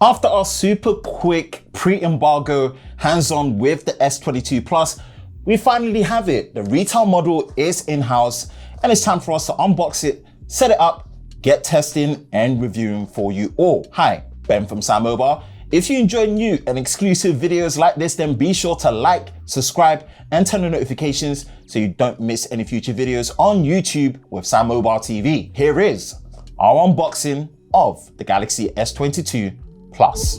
After our super quick pre-embargo hands-on with the S22 Plus, we finally have it. The retail model is in-house and it's time for us to unbox it, set it up, get testing and reviewing for you all. Hi, Ben from SamMobile. If you enjoy new and exclusive videos like this, then be sure to like, subscribe and turn on notifications so you don't miss any future videos on YouTube with SamMobile TV. Here is our unboxing of the Galaxy S22 Plus.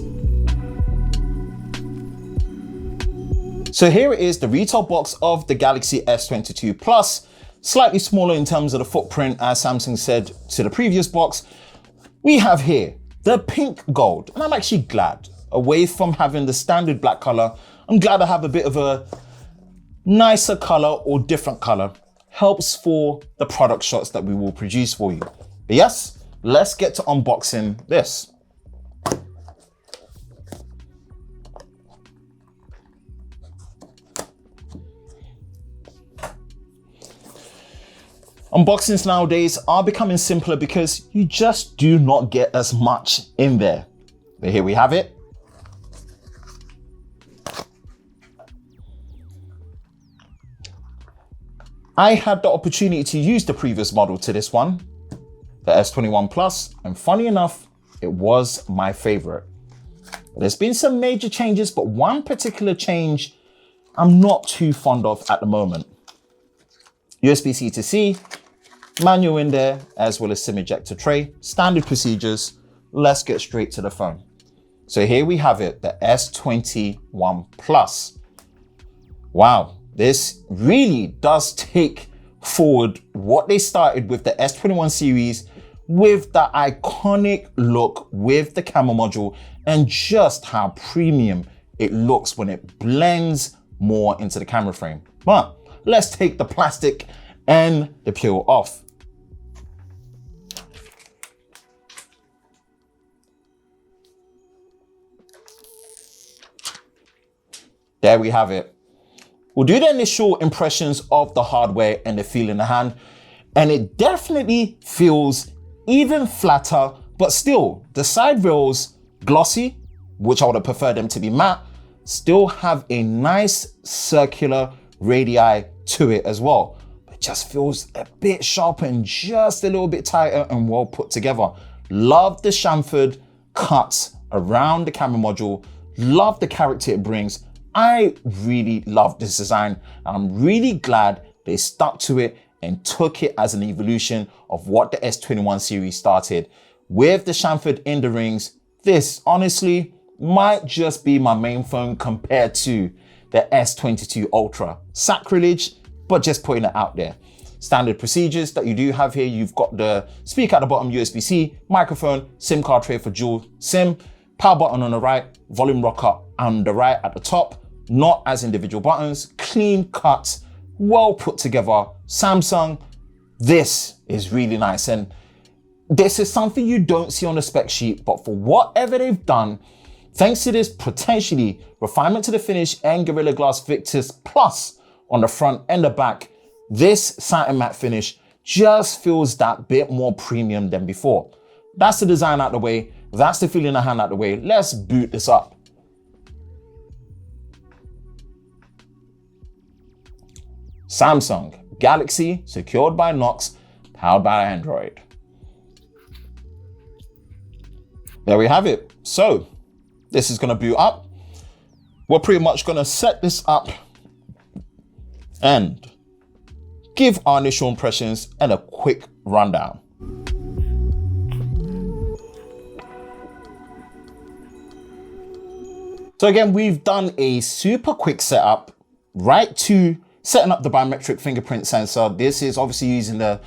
So here it is, the retail box of the Galaxy S22 Plus, slightly smaller in terms of the footprint as Samsung said to the previous box. We have here the pink gold, and I'm actually glad, away from having the standard black color, I'm glad I have a bit of a nicer color or different color. Helps for the product shots that we will produce for you. But yes, let's get to unboxing this. Unboxings nowadays are becoming simpler because you just do not get as much in there. But here we have it. I had the opportunity to use the previous model to this one, the S21 Plus, and funny enough, it was my favorite. There's been some major changes, but one particular change I'm not too fond of at the moment. USB-C to C, manual in there, as well as SIM ejector tray, standard procedures. Let's get straight to the phone. So here we have it, the S21 Plus. Wow, this really does take forward what they started with the S21 series with the iconic look with the camera module and just how premium it looks when it blends more into the camera frame. But let's take the plastic and the peel off. There we have it. We'll do the initial impressions of the hardware and the feel in the hand, and it definitely feels even flatter, but still the side rails glossy, which I would have preferred them to be matte, still have a nice circular radii to it as well. It just feels a bit sharper and just a little bit tighter and well put together. Love the chamfered cuts around the camera module. Love the character it brings. I really love this design. I'm really glad they stuck to it and took it as an evolution of what the S21 series started. With the chamfered in the rings, this honestly might just be my main phone compared to the S22 Ultra. Sacrilege, but just putting it out there. Standard procedures that you do have here, you've got the speaker at the bottom, USB-C, microphone, SIM card tray for dual SIM, power button on the right, volume rocker on the right at the top, not as individual buttons, clean cut, well put together. Samsung, this is really nice. And this is something you don't see on the spec sheet, but for whatever they've done, thanks to this potentially refinement to the finish and Gorilla Glass Victus Plus on the front and the back, this satin matte finish just feels that bit more premium than before. That's the design out the way. That's the feel in the hand out the way. Let's boot this up. Samsung Galaxy, secured by Knox, powered by Android. There we have it. So this is gonna boot up. We're pretty much gonna set this up and give our initial impressions and a quick rundown. So again, we've done a super quick setup right to setting up the biometric fingerprint sensor. This is obviously using the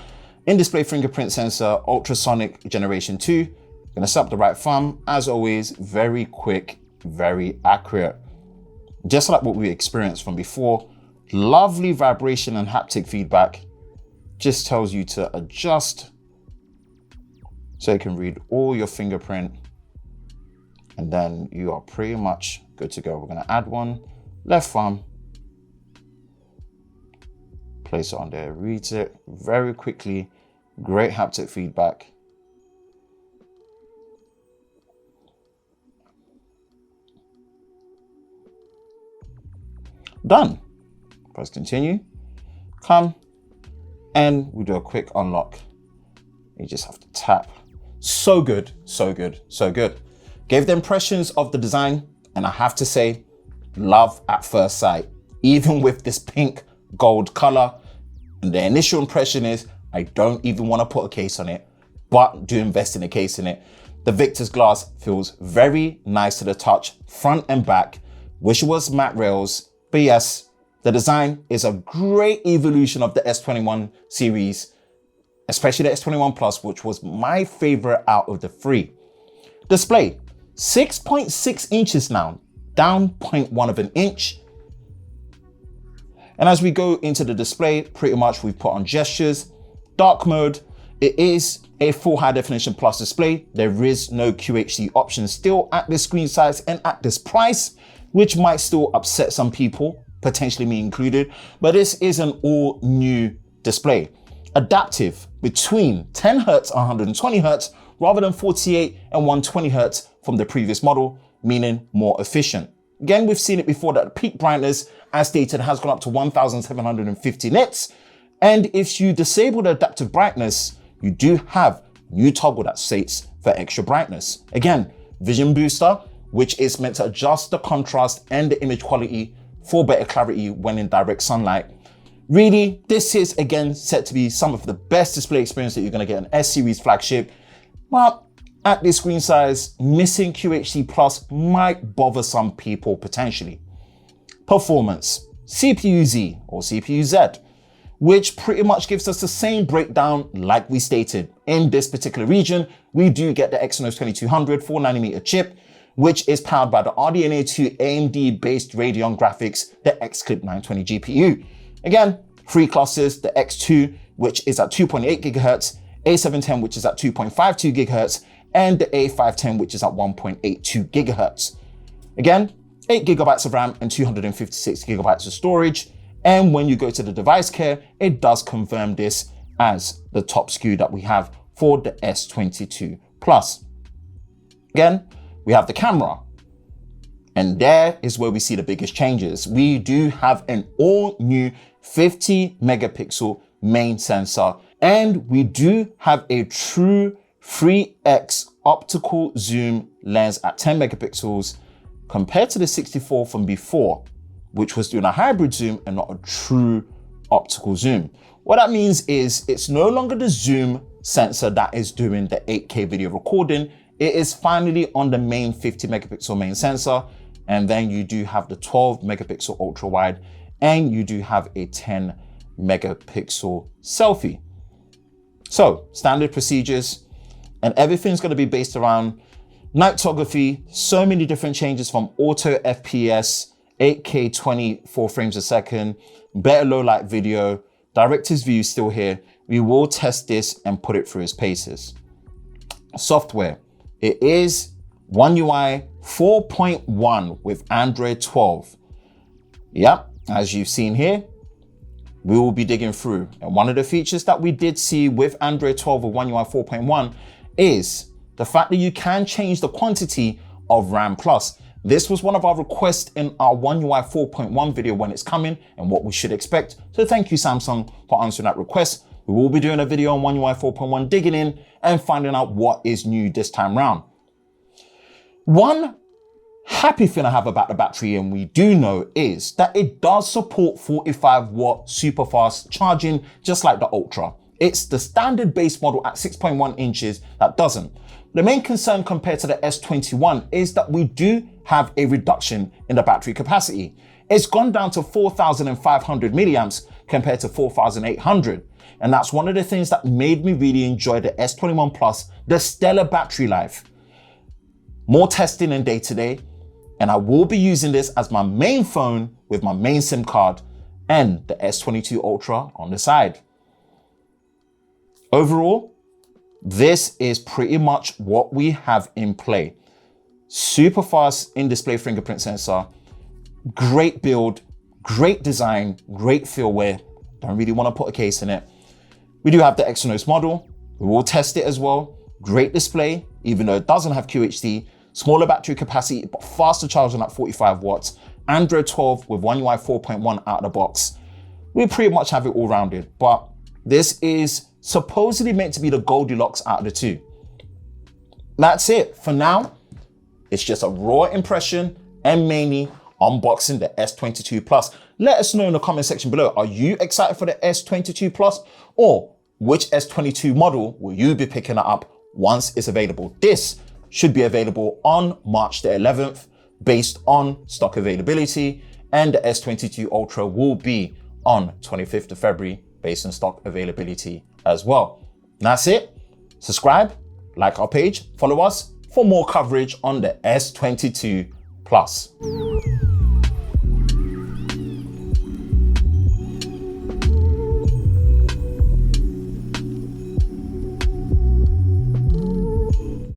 in-display fingerprint sensor, ultrasonic generation 2. Gonna set up the right thumb. As always, very quick, very accurate. Just like what we experienced from before. Lovely vibration and haptic feedback. Just tells you to adjust so you can read all your fingerprint. And then you are pretty much good to go. We're gonna add one, left thumb, place it on there, reads it very quickly, great haptic feedback. Done. Press continue. Come. And we'll do a quick unlock. You just have to tap. So good, so good, so good. Gave the impressions of the design, and I have to say, love at first sight. Even with this pink gold color, and the initial impression is, I don't even want to put a case on it, but do invest in a case in it. The Victus glass feels very nice to the touch, front and back. Wish it was matte rails, but yes, the design is a great evolution of the S21 series, especially the S21 Plus, which was my favorite out of the three. Display, 6.6 inches now, down 0.1 of an inch. And as we go into the display, pretty much we've put on gestures. Dark mode, it is a full high definition plus display. There is no QHD option still at this screen size and at this price, which might still upset some people, potentially me included, but this is an all new display. Adaptive between 10 Hz and 120 Hz rather than 48 and 120 Hz from the previous model, meaning more efficient. Again, we've seen it before that the peak brightness, as stated, has gone up to 1750 nits. And if you disable the adaptive brightness, you do have new toggle that states for extra brightness. Again, vision booster, which is meant to adjust the contrast and the image quality for better clarity when in direct sunlight. Really, this is again set to be some of the best display experience that you're going to get on S series flagship. But at this screen size, missing QHD Plus might bother some people potentially. Performance, CPU-Z or CPU-Z, which pretty much gives us the same breakdown like we stated. In this particular region, we do get the Exynos 2200 4nm chip, which is powered by the RDNA 2 AMD-based Radeon graphics, the X-Clip 920 GPU. Again, three clusters, the X2, which is at 2.8 GHz, A710, which is at 2.52 GHz, and the A510, which is at 1.82 GHz. Again, 8 GB of RAM and 256 GB of storage. And when you go to the device care, it does confirm this as the top SKU that we have for the S22 Plus. Again, we have the camera. And there is where we see the biggest changes. We do have an all new 50 megapixel main sensor, and we do have a true 3x optical zoom lens at 10 megapixels compared to the 64 from before, which was doing a hybrid zoom and not a true optical zoom. What that means is it's no longer the zoom sensor that is doing the 8K video recording. It is finally on the main 50 megapixel main sensor. And then you do have the 12 megapixel ultra wide, and you do have a 10 megapixel selfie. So standard procedures, and everything's going to be based around nightography. So many different changes from auto FPS, 8K 24 frames a second, better low light video, director's view is still here. We will test this and put it through its paces. Software, it is One UI 4.1 with Android 12. Yep, as you've seen here, we will be digging through. And one of the features that we did see with Android 12 with One UI 4.1 is the fact that you can change the quantity of RAM plus. This was one of our requests in our One UI 4.1 video when it's coming and what we should expect. So thank you, Samsung, for answering that request. We will be doing a video on One UI 4.1, digging in and finding out what is new this time round. One happy thing I have about the battery, and we do know, is that it does support 45 watt super fast charging, just like the Ultra. It's the standard base model at 6.1 inches that doesn't. The main concern compared to the S21 is that we do have a reduction in the battery capacity. It's gone down to 4,500 milliamps compared to 4,800. And that's one of the things that made me really enjoy the S21 Plus, the stellar battery life. More testing in day-to-day, and I will be using this as my main phone with my main SIM card and the S22 Ultra on the side. Overall, this is pretty much what we have in play. Super fast in-display fingerprint sensor, great build, great design, great feelwear. Don't really want to put a case in it. We do have the Exynos model. We will test it as well. Great display, even though it doesn't have QHD. Smaller battery capacity, but faster charging at 45 watts. Android 12 with One UI 4.1 out of the box. We pretty much have it all rounded, but this is supposedly meant to be the Goldilocks out of the two. That's it. For now, it's just a raw impression and mainly unboxing the S22 Plus. Let us know in the comment section below, are you excited for the S22 Plus, or which S22 model will you be picking up once it's available? This should be available on March the 11th based on stock availability, and the S22 Ultra will be on 25th of February based on stock availability as well. And that's it. Subscribe, like our page, follow us for more coverage on the S22 Plus.